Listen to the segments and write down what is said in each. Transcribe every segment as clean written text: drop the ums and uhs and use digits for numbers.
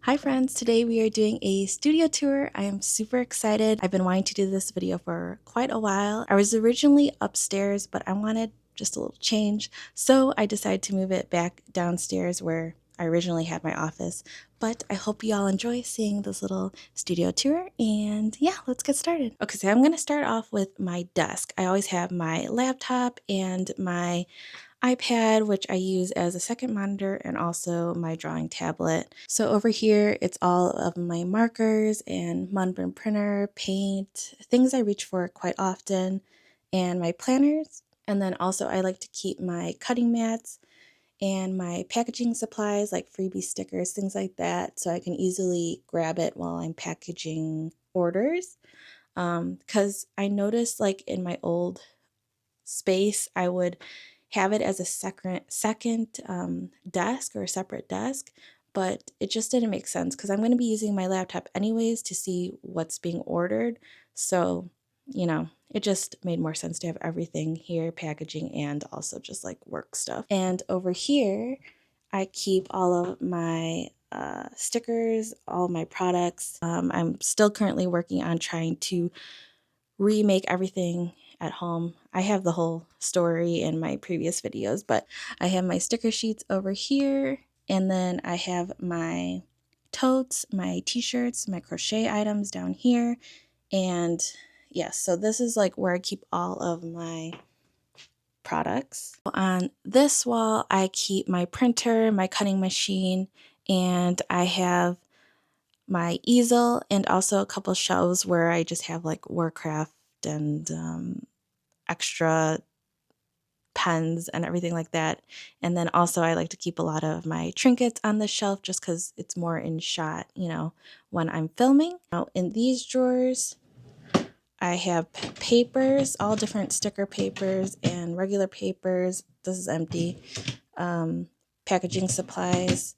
Hi friends, today we are doing a studio tour. I am super excited. I've been wanting to do this video for quite a while. I was originally upstairs, but I wanted just a little change, so I decided to move it back downstairs where I originally had my office. But I hope you all enjoy seeing this little studio tour, and yeah, let's get started. Okay, so I'm gonna start off with my desk. I always have my laptop and my iPad, which I use as a second monitor, and also my drawing tablet. So over here, it's all of my markers and Munburn printer, paint, things I reach for quite often, and my planners. And then also I like to keep my cutting mats and my packaging supplies like freebie stickers, things like that, so I can easily grab it while I'm packaging orders. Because I noticed like in my old space, I would have it as a second desk or a separate desk, but it just didn't make sense because I'm going to be using my laptop anyways to see what's being ordered. So, it just made more sense to have everything here, packaging and also just like work stuff. And over here, I keep all of my stickers, all my products. I'm still currently working on trying to remake everything at home. I have the whole story in my previous videos, but I have my sticker sheets over here, and then I have my totes, my t-shirts, my crochet items down here, and yes, so this is like where I keep all of my products. On this wall, I keep my printer, my cutting machine, and I have my easel and also a couple shelves where I just have like Warcraft and extra pens and everything like that. And then also I like to keep a lot of my trinkets on the shelf just because it's more in shot, when I'm filming. Now in these drawers, I have papers, all different sticker papers and regular papers. This is empty. Um, packaging supplies,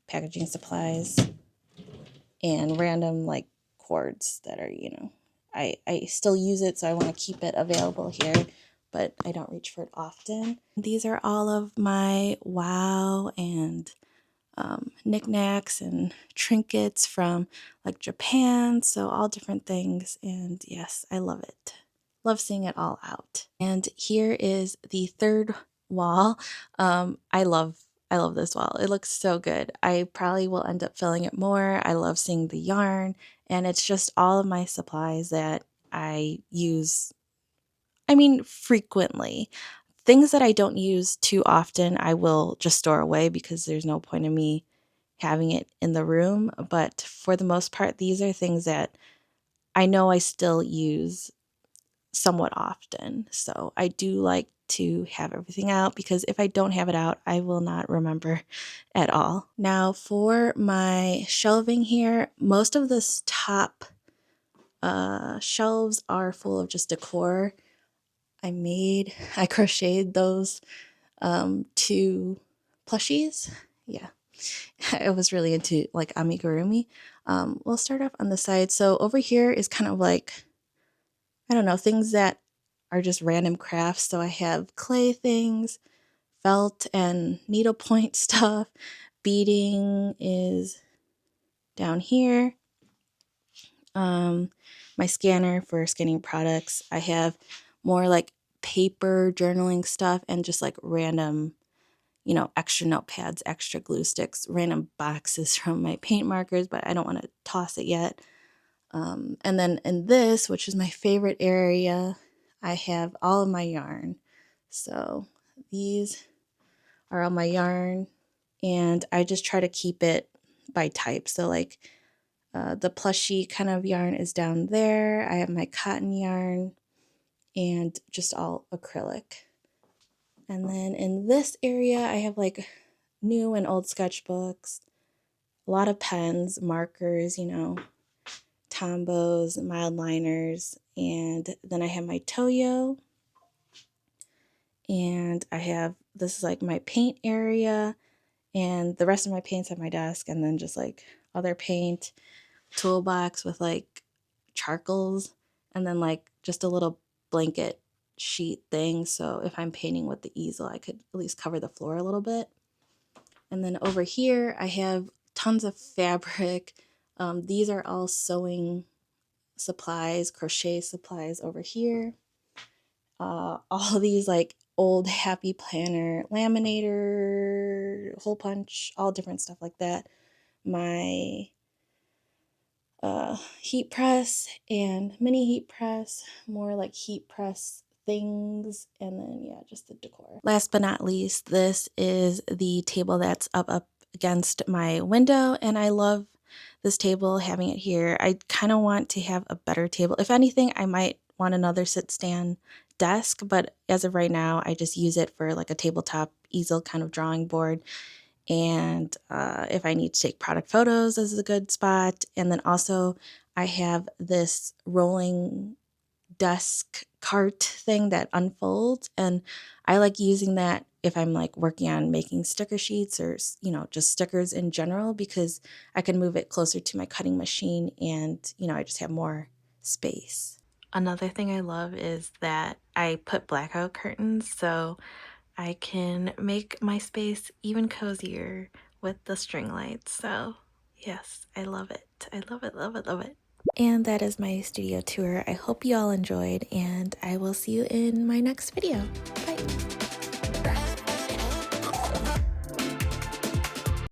packaging supplies, and random like cords that are, I still use it, so I want to keep it available here, but I don't reach for it often. These are all of my wow and knickknacks and trinkets from like Japan, so all different things, and yes, I love it. Love seeing it all out. And here is the third wall. I love this wall. It looks so good. I probably will end up filling it more. I love seeing the yarn, and it's just all of my supplies that I use, frequently. Things that I don't use too often, I will just store away because there's no point in me having it in the room. But for the most part, these are things that I know I still use somewhat often. So I do like to have everything out because if I don't have it out, I will not remember at all. Now for my shelving here, most of this top shelves are full of just decor. I crocheted those two plushies. Yeah, I was really into like amigurumi. We'll start off on the side. So over here is kind of like, I don't know, things that are just random crafts. So I have clay things, felt and needlepoint stuff. Beading is down here. My scanner for scanning products. I have more like paper journaling stuff and just like random, extra notepads, extra glue sticks, random boxes from my paint markers, but I don't want to toss it yet. And then in this, which is my favorite area, I have all of my yarn. So these are all my yarn, and I just try to keep it by type. So like the plushy kind of yarn is down there. I have my cotton yarn and just all acrylic. And then in this area, I have like new and old sketchbooks, a lot of pens, markers, Tombos, mild liners, and then I have my Toyo, and this is like my paint area, and the rest of my paint's at my desk, and then just like other paint, toolbox with like charcoals, and then like just a little blanket sheet thing, so if I'm painting with the easel, I could at least cover the floor a little bit. And then over here, I have tons of fabric. These are all sewing supplies, crochet supplies over here. All these like old Happy Planner laminator, hole punch, all different stuff like that. My heat press and mini heat press, more like heat press things, and then yeah, just the decor. Last but not least, this is the table that's up against my window, and I love this table, having it here. I kind of want to have a better table. If anything, I might want another sit stand desk, but as of right now, I just use it for like a tabletop easel kind of drawing board. And if I need to take product photos, this is a good spot. And then also I have this rolling desk cart thing that unfolds, and I like using that if I'm like working on making sticker sheets or just stickers in general, because I can move it closer to my cutting machine, and I just have more space. Another thing I love is that I put blackout curtains, so I can make my space even cozier with the string lights. So yes, I love it. I love it, love it, love it. And that is my studio tour. I hope you all enjoyed, and I will see you in my next video.